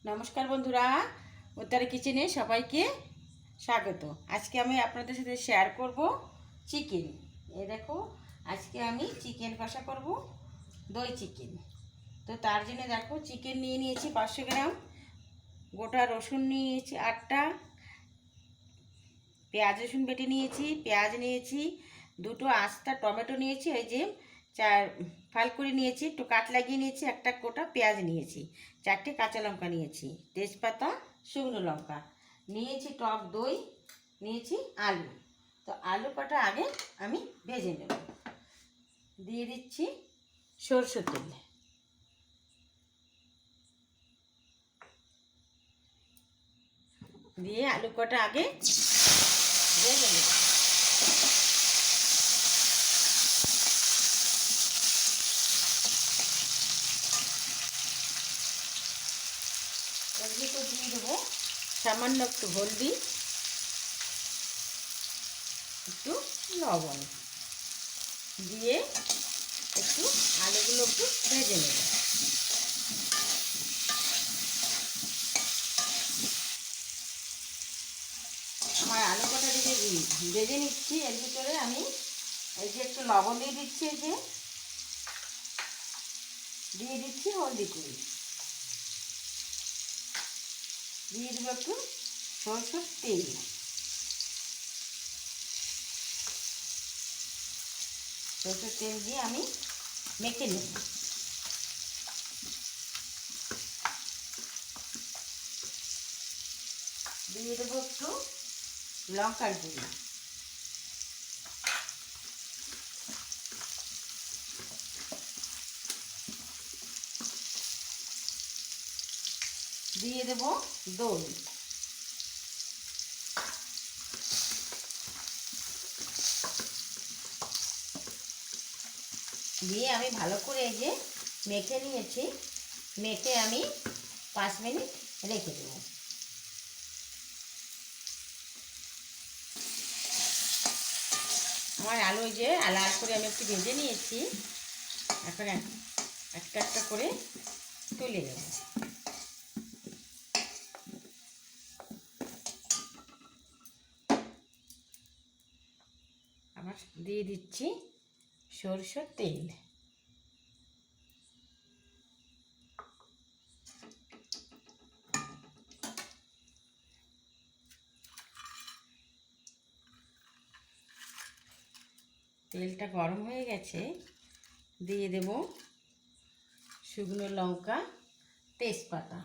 নমস্কার বন্ধুরা, উত্তরা কিচেনে সবাইকে স্বাগত। আজকে আমি আপনাদের সাথে শেয়ার করব চিকেন। এই দেখো, আজকে আমি চিকেন কষা করব, দই চিকেন। তো তার জন্য দেখো, চিকেন নিয়ে নিয়েছি 500 গ্রাম, গোটা রসুন নিয়েছি 8টা, পেঁয়াজ রসুন বেটে নিয়েছি, পেঁয়াজ নিয়েছি, দুটো আস্তা টমেটো নিয়েছি, এই যে 4 ফাল করে নিয়েছি, একটু কাট লাগিয়ে নিয়েছি, একটা গোটা পেঁয়াজ নিয়েছি, 4টে কাঁচা লঙ্কা নিয়েছি, তেজপাতা, শুকনো লঙ্কা নিয়েছি, টক দই নিয়েছি, আলু। তো আলু কটা আগে আমি ভেজে নেব। দিয়ে দিচ্ছি সরষের তেল, দিয়ে আলু কটা আগে ভেজে নেব। এর ভিতর দিয়ে দেবো সামান্য একটু হলদি, একটু লবণ দিয়ে একটু আলুগুলো একটু ভেজে নেব। আমার আলু কটা দিকে ভেজে নিচ্ছি। এর ভিতরে আমি এই যে একটু লবণ দিয়ে দিচ্ছি, এই যে দিয়ে দিচ্ছি হলদি কুড়ি, দিয়ে দেবো একটু সরষের তেল, সরষের তেল দিয়ে আমি মেখে নেব। দিয়ে দেবো একটু লঙ্কার গুঁড়ো, দিয়ে দেবো দই, দিয়ে আমি ভালো করে এই যে মেখে নিয়েছি, মেখে আমি 5 মিনিট রেখে দেবো। আমার আলু যে লাল করে আমি একটু ভেজে নিয়েছি, এখন একটা একটা করে তুলে দেবো। আবার দিয়ে দিচ্ছি সরষের তেল, তেলটা গরম হয়ে গেছে, দিয়ে দেব শুকনো লঙ্কা, তেজপাতা,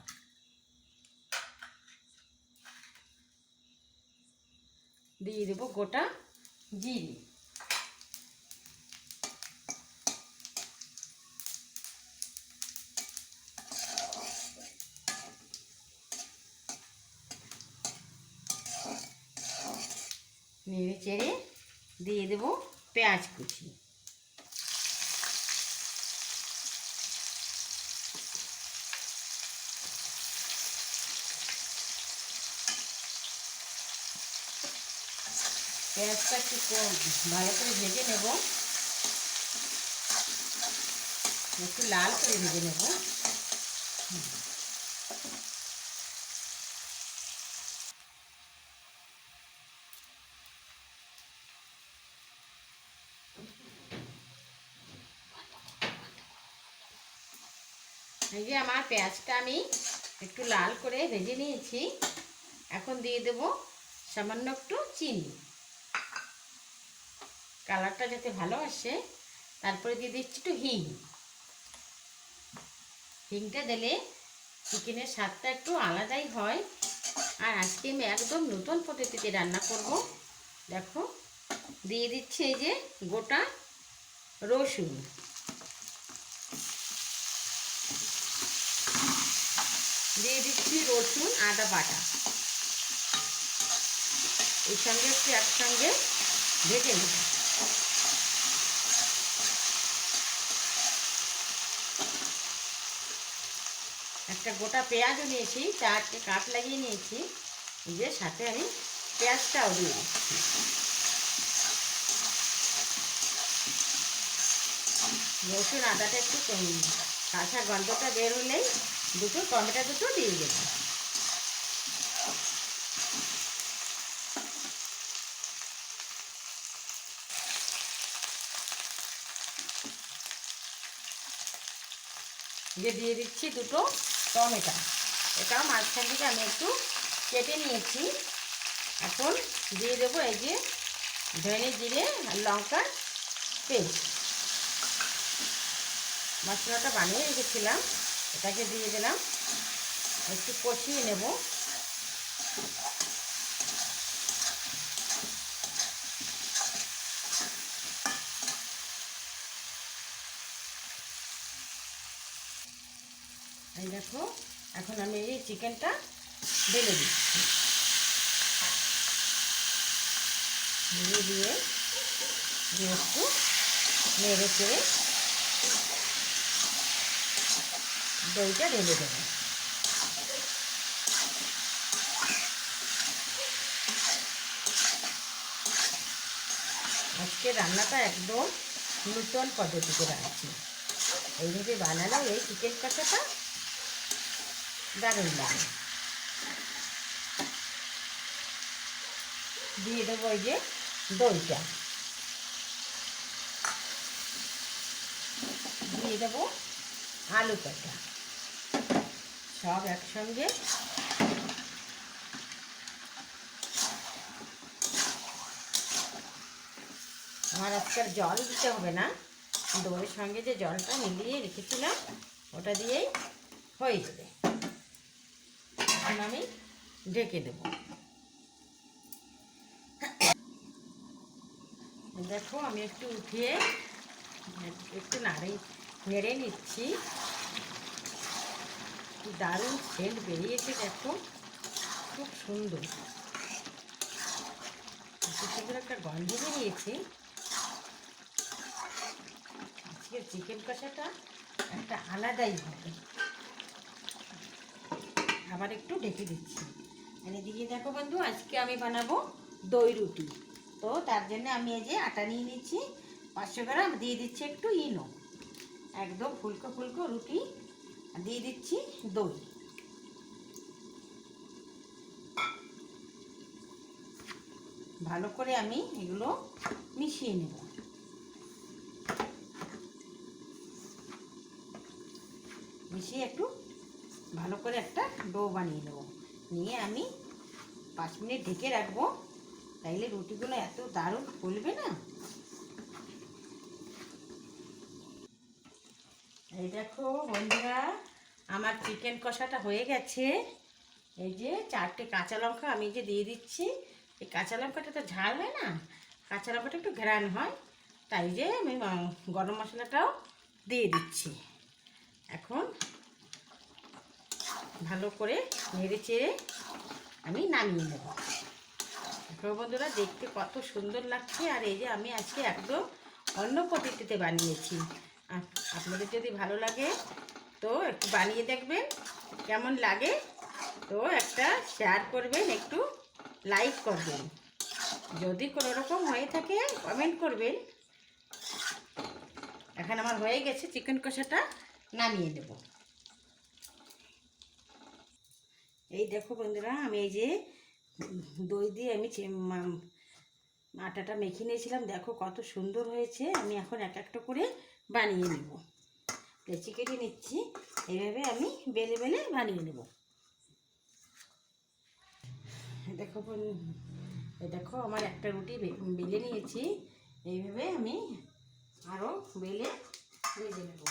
দিয়ে দেব গোটা জিরে, নেড়ে চেড়ে দিয়ে দেব পেঁয়াজ কুচি, পেঁয়াজটা একটু ভালো করে ভেজে নেব, একটু লাল করে ভেজে নেব। এই যে আমার পেঁয়াজটা আমি একটু লাল করে ভেজে নিয়েছি, এখন দিয়ে দেব সামান্য একটু চিনি, কালারটা যাতে ভালো আসে। তারপরে দিয়ে দিচ্ছি একটু হিং, হিংটা দিলে চিকেনের স্বাদটা একটু আলাদাই হয়। আর আজকে আমি একদম নতুন পদ্ধতিতে রান্না করব। দেখো, দিয়ে দিচ্ছি এই যে গোটা রসুন, দিয়ে দিচ্ছি রসুন আদা বাটা, এর সঙ্গে একটু একসঙ্গে ভেজে নেব। একটা গোটা পেঁয়াজও নিয়েছি, 4টে কাট লাগিয়ে নিয়েছি, যে সাথে আমি পেঁয়াজটাও দিয়ে দিচ্ছি। রসুন আদাটা একটু কাঁচা গন্ধটা বের হলেই দুটো টমেটো দুটো দিয়ে দেবো। দিয়ে দিচ্ছি দুটো টমেটো। এটা মাঝখান থেকে আমি একটু কেটে নিয়েছি। এখন দিয়ে দেবো এই যে ধনে জিরে আর লঙ্কার পেস্ট, মশলাটা বানিয়ে রেখেছিলাম, এটাকে দিয়ে দিলাম। একটু কষিয়ে নেব। এই দেখো, এখন আমি এই চিকেনটা ঢেলে দিচ্ছি। ঢেলে দিয়ে একটু নেড়ে চেড়ে দইটা ঢেলে দেবো। আজকে রান্নাটা একদম নূতন পদ্ধতিতে রাখছি। এইভাবে বানালেও এই চিকেন কষাটা দারুণ লাগে। দিয়ে দেবো এই যে দইটা, দিয়ে দেবো আলু কাটা, সব একসঙ্গে আমার আজকাল জল দিতে হবে না, দইয়ের সঙ্গে যে জলটা মিলিয়ে রেখেছিলাম ওটা দিয়েই হয়ে যাবে। এখন আমি ঢেকে দেব। দেখো, আমি একটু উঠিয়ে একটু নেড়ে নিচ্ছি। দারুণ সেন্ট বেরিয়েছে, দেখো খুব সুন্দর, সুন্দর একটা গন্ধ বেরিয়েছে। আজকের চিকেন কষাটা একটা আলাদাই হবে। আবার একটু ঢেকে দিচ্ছি। মানে দিয়ে দেখো বন্ধু, আজকে আমি বানাবো দই রুটি। তো তার জন্য আমি এই যে আটা নিয়ে নিচ্ছি 500 গ্রাম, দিয়ে দিচ্ছি একটু ইনো, একদম ফুলকো ফুলকো রুটি, দিয়ে দিচ্ছি দই। ভালো করে আমি এগুলো মিশিয়ে নেব। মিশিয়ে একটু ভালো করে একটা ডো বানিয়ে নেব। নিয়ে আমি 5 মিনিট ঢেকে রাখবো, তাইলে রুটিগুলো এত দারুণ ফুলবে না। এই দেখো বন্ধুরা, আমার চিকেন কষাটা হয়ে গেছে। এই যে 4টে কাঁচা লঙ্কা আমি যে দিয়ে দিচ্ছি। এই কাঁচা লঙ্কাটা তো ঝাল হয় না, কাঁচা লঙ্কাটা একটু ঘ্রাণ হয়, তাই যে আমি গরম মশলাটাও দিয়ে দিচ্ছি। এখন ভালো করে নেড়ে চেড়ে আমি নামিয়ে নেব। দেখো বন্ধুরা, দেখতে কত সুন্দর লাগছে। আর এই যে আমি আজকে একদম অন্য পদ্ধতিতে বানিয়েছি। আপনাদের যদি ভালো লাগে তো একটু বানিয়ে দেখবেন কেমন লাগে। তো একটা শেয়ার করবেন, একটু লাইক করবেন। যদি কোনো রকম হয়ে থাকে কমেন্ট করবেন। এখন আমার হয়ে গেছে, চিকেন কষাটা নামিয়ে নেব। এই দেখো বন্ধুরা, আমি এই যে দই দিয়ে আমি আটাটা মেখে নিয়েছিলাম, দেখো কত সুন্দর হয়েছে। আমি এখন এক একটা করে বানিয়ে নেব। লেচি কেটে নিচ্ছি, এইভাবে আমি বেলে বেলে বানিয়ে নেব। দেখো দেখো, আমার একটা রুটি বেলে নিয়েছি। এইভাবে আমি আরও বেলে ভেজে নেব।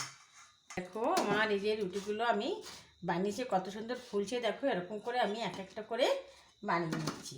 দেখো আমার এই যে রুটিগুলো আমি বানিয়েছি, কত সুন্দর ফুলছে। দেখো এরকম করে আমি এক একটা করে বানিয়ে নিচ্ছি।